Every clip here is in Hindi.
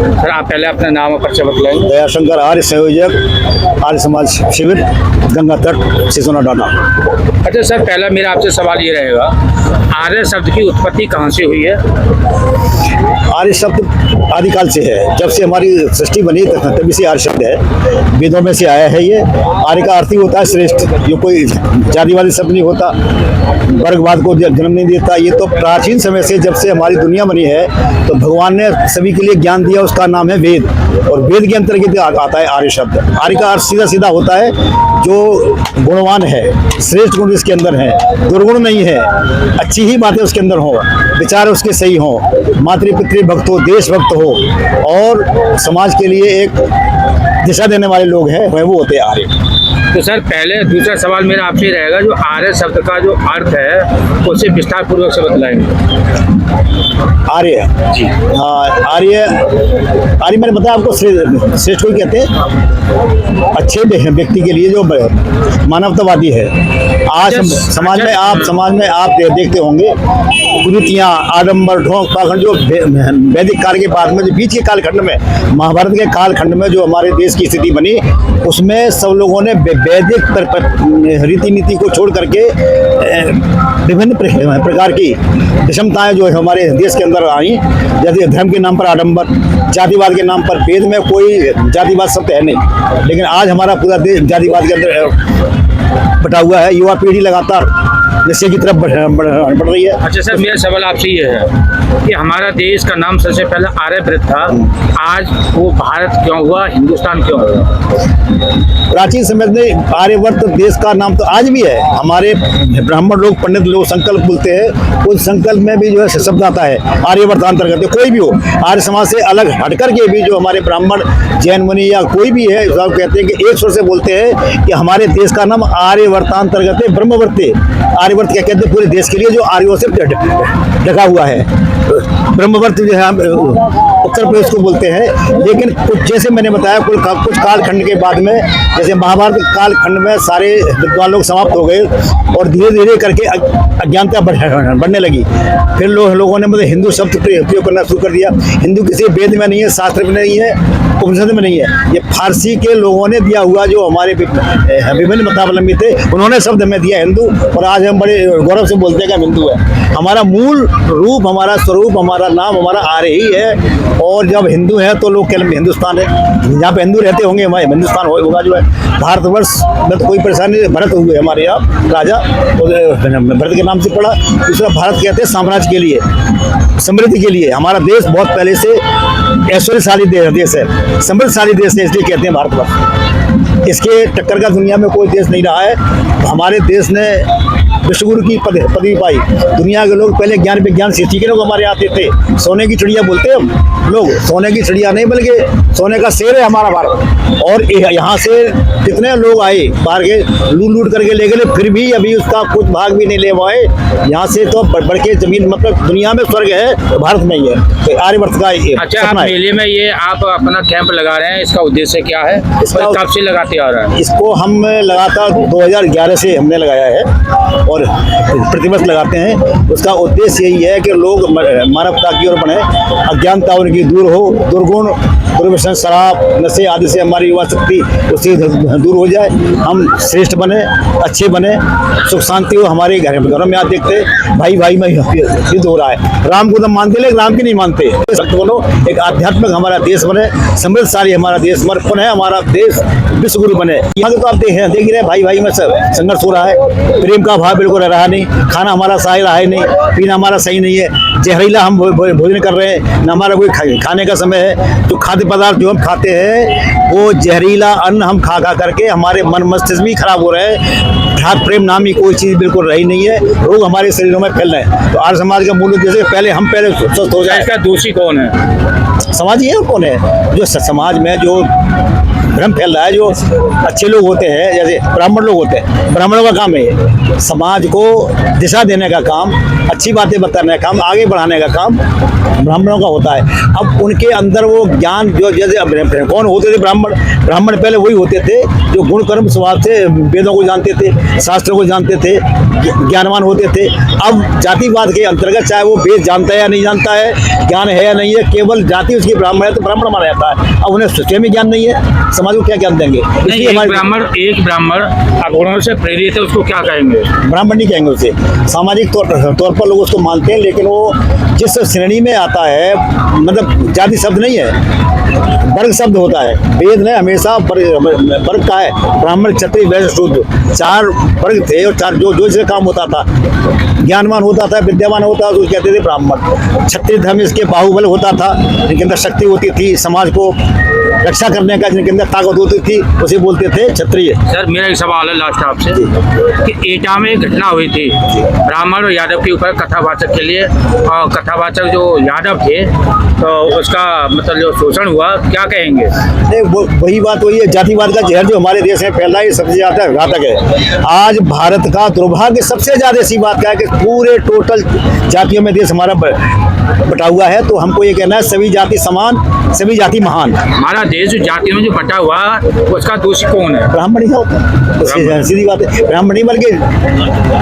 सर आप पहले अपना नाम और परिचय बतलाएंगे। दयाशंकर आर्य संयोजक, आर्य समाज शिविर, गंगा तट, सिसोना डाटा। अच्छा सर, पहला मेरा आपसे सवाल ये रहेगा, आर्य शब्द की उत्पत्ति कहाँ से हुई है? आर्य शब्द आदिकाल से है, जब से हमारी सृष्टि बनी तभी से आर्य शब्द है, वेदों में से आया है ये। आर्य का अर्थ ही होता है श्रेष्ठ, ये कोई जातिवादी शब्द नहीं होता, वर्गवाद को जन्म नहीं देता। ये तो प्राचीन समय से, जब से हमारी दुनिया बनी है तो भगवान ने सभी के लिए ज्ञान दिया, उसका नाम है वेद, और वेद के अंतर्गत आता है आर्य शब्द। आर्य का अर्थ सीधा सीधा होता है जो गुणवान है, श्रेष्ठ गुण जिसके अंदर है, दुर्गुण नहीं है, अच्छी ही बातें उसके अंदर हो, विचार उसके सही हो, मातृ पितृ भक्त हो, देशभक्त हो, और समाज के लिए एक दिशा देने वाले लोग हैं, वो होते हैं आर्य। तो सर पहले दूसरा सवाल मेरा आपसे ही रहेगा, जो आर्य शब्द का जो अर्थ है उसे विस्तार पूर्वक से बतलाएंगे। आर्य जी आर्य आर्य मैंने बताया आपको, श्रेष्ठ को कहते हैं अच्छे व्यक्ति के लिए जो मानवतावादी है। आज समाज में आप देखते होंगे कुरीतियाँ, आडंबर, ढोंग, पाखंड, जो वैदिक काल के बाद में, जो बीच के कालखंड में, महाभारत के कालखंड में जो हमारे देश की स्थिति बनी, उसमें सब लोगों ने वैदिक रीति नीति को छोड़ करके विभिन्न प्रकार की विषमताएं जो हमारे देश के अंदर आई, जैसे धर्म के नाम पर आडंबर, जातिवाद के नाम पर। वेद में कोई जातिवाद शब्द है नहीं, लेकिन आज हमारा पूरा देश जातिवाद के अंदर बटा हुआ है। युवा पीढ़ी लगातार नशे की तरफ बढ़ रही है। अच्छा सर, मेरा सवाल आपसे ये है कि हमारा देश का नाम सबसे पहले आर्यव्रत था, आज वो भारत क्यों हुआ, हिंदुस्तान क्यों हुआ? प्राचीन समय में आर्यवर्त देश का नाम तो आज भी है। हमारे ब्राह्मण लोग, पंडित लोग संकल्प बोलते हैं, उस संकल्प में भी जो है शब्द आता है आर्यवर्त अंतर्गत। कोई भी हो, आर्य समाज से अलग हटकर के भी जो हमारे ब्राह्मण, जैन मुनि या कोई भी है, सब कहते हैं कि एक स्वर से बोलते हैं कि हमारे देश का नाम आर्यवर्तांतर्गत है, ब्रह्मवर्त है। आर्यवर्त क्या कहते हैं? पूरे देश के लिए जो आर्यों से ढका हुआ है। ब्रह्मवर्त जो है उत्तर प्रदेश को बोलते हैं। लेकिन कुछ, जैसे मैंने बताया, कुछ कालखंड के बाद में, जैसे महाभारत कालखंड में सारे विद्वान लोग समाप्त हो गए और धीरे धीरे करके अज्ञानता बढ़ने लगी। फिर लोगों ने मतलब हिंदू शब्द प्रयोग करना शुरू कर दिया। हिंदू किसी वेद में नहीं है, शास्त्र में नहीं है, उपनिषद में नहीं है, ये फारसी के लोगों ने दिया हुआ, जो हमारे विभिन्न मतावलंबी थे, उन्होंने शब्द हमें दिया हिंदू, और आज हम बड़े गौरव से बोलते हैं कि हम हिंदू है। हमारा मूल रूप, हमारा स्वरूप, हमारा नाम, हमारा आर्य ही है। और जब हिंदू है तो लोग कहते हैं हिंदुस्तान है, जहाँ पे हिंदू रहते होंगे वहाँ हिंदुस्तान होगा। जो है भारतवर्ष में तो कोई परेशानी नहीं, भरत हुए हमारे यहाँ राजा, भरत के नाम से पड़ा। दूसरा, भारत कहते हैं साम्राज्य के लिए, समृद्धि के लिए। हमारा देश बहुत पहले से ऐश्वर्यशाली देश है, समृद्धशाली देश है, इसलिए कहते हैं भारतवर्ष। इसके टक्कर का दुनिया में कोई देश नहीं रहा है। हमारे देश ने विश्वगुरु की पदवी पाई। दुनिया के लोग पहले ज्ञान विज्ञान सीखी के लोग हमारे आते थे। सोने की चिड़िया बोलते हैं हम लोग, सोने की चिड़िया नहीं बल्कि सोने का शेर है हमारा भारत। और यहाँ से कितने लोग आए बाहर के, लूट करके ले गए, फिर भी अभी उसका कुछ भाग भी नहीं ले पाए। यहाँ से तो बढ़ के जमीन, मतलब दुनिया में स्वर्ग है, भारत में ही है। तो आर्यवर्त का अच्छा, आप मेले में ये आप अपना कैंप लगा रहे हैं, इसका उद्देश्य क्या है? इसका कब से लगाते आ रहा है? इसको हम लगातार 2011 से हमने लगाया है और प्रतिवर्ष लगाते हैं। उसका उद्देश्य यही है कि लोग मानवता की ओर बढ़े, अज्ञानता उनकी दूर हो, दुर्गुण, दुर्व्यसन, शराब, नशे आदि से हमारी युवा शक्ति उससे दूर हो जाए, हम श्रेष्ठ बने, अच्छे बने, सुख शांति हो हमारे घरों में। आप देखते भाई भाई में युद्ध हो रहा है, राम को तो मानते लेकिन राम की नहीं मानते। बोलो, एक आध्यात्मिक हमारा देश बने, समृद्धशाली हमारा देश, समर्पण है हमारा देश, विश्वगुरु बने। यहाँ तो आप देख ही रहे, भाई भाई में सब संघर्ष हो रहा है, प्रेम का भाव बिल्कुल रहा नहीं, खाना हमारा सही रहा है नहीं, पीना हमारा सही नहीं है, जहरीला हम भोजन कर रहे हैं, न हमारा कोई खाने का समय है। जो खाद्य पदार्थ जो हम खाते हैं वो जहरीला अन्न हम खा करके हमारे मन मस्तिष्क भी खराब हो रहे हैं। ध्यान प्रेम नाम की कोई चीज़ बिल्कुल रही नहीं है, रोग हमारे शरीरों में फैल रहे हैं। तो आर्य समाज का मूल उद्देश्य पहले स्वस्थ हो जाए। इसका दोषी कौन है? समाज ही है, कौन है जो समाज में जो भ्रम फैल रहा है। जो अच्छे लोग होते हैं, जैसे ब्राह्मण लोग होते हैं, ब्राह्मणों का काम है ये, समाज को दिशा देने का काम, अच्छी बातें बताने का काम, आगे बढ़ाने का काम ब्राह्मणों का होता है। अब उनके अंदर वो ज्ञान, जो जैसे कौन होते थे ब्राह्मण, ब्राह्मण पहले वही होते थे जो गुण कर्म स्वभाव से वेदों को जानते थे, शास्त्रों को जानते थे, ज्ञानवान होते थे। अब जातिवाद के अंतर्गत चाहे वो वेद जानता है या नहीं जानता है, ज्ञान है या नहीं है, केवल जाति उसकी ब्राह्मण है तो ब्राह्मण माना जाता है। अब उन्हें स्वयं ही ज्ञान नहीं है, समाज को क्या ज्ञान देंगे? नहीं, एक ब्राह्मण अगुणों से प्रेरित है, उसको क्या कहेंगे? ब्राह्मण नहीं कहेंगे उसे, सामाजिक तौर पर लोग उसको मानते हैं, लेकिन वो जिस श्रेणी में आता है, मतलब जाति शब्द नहीं है, वर्ग शब्द होता है। वेद ने हमेशा वर्ग का है, ब्राह्मण क्षत्रिय वैश्य शूद्र 4 वर्ग थे, और 4 जो इसका काम होता था, ज्ञानवान होता था, विद्यावान होता था, तो कहते थे ब्राह्मण। क्षत्रिय धर्म इसके बाहुबल होता था, जिनके अंदर शक्ति होती थी, समाज को रक्षा करने का जिनके अंदर ताकत होती थी, उसे बोलते थे क्षत्रिय। सर, मेरा एक सवाल है लास्ट आपसे कि एटा में एक घटना हुई थी, ब्राह्मण और यादव के ऊपर कथावाचक के लिए, और कथावाचक जो यादव थे तो उसका मतलब जो शोषण हुआ, क्या कहेंगे? नहीं, वही बात वही है, जातिवाद का जहर जो हमारे देश में फैला है, ये सबसे ज़्यादा घातक है। आज भारत का दुर्भाग्य सबसे ज़्यादा इसी बात का है कि पूरे टोटल जातियों में देश हमारा बटा हुआ है। तो हमको ये कहना है, सभी जाति समान, सभी जाति महान। हमारा देश जातियों में जो बटा हुआ, उसका दोषी कौन है? ब्राह्मण ही होता, सीधी बात है, ब्राह्मण ही, बल्कि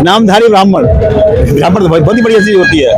नामधारी ब्राह्मण। ब्राह्मण तो बहुत ही बढ़िया चीज़ होती है।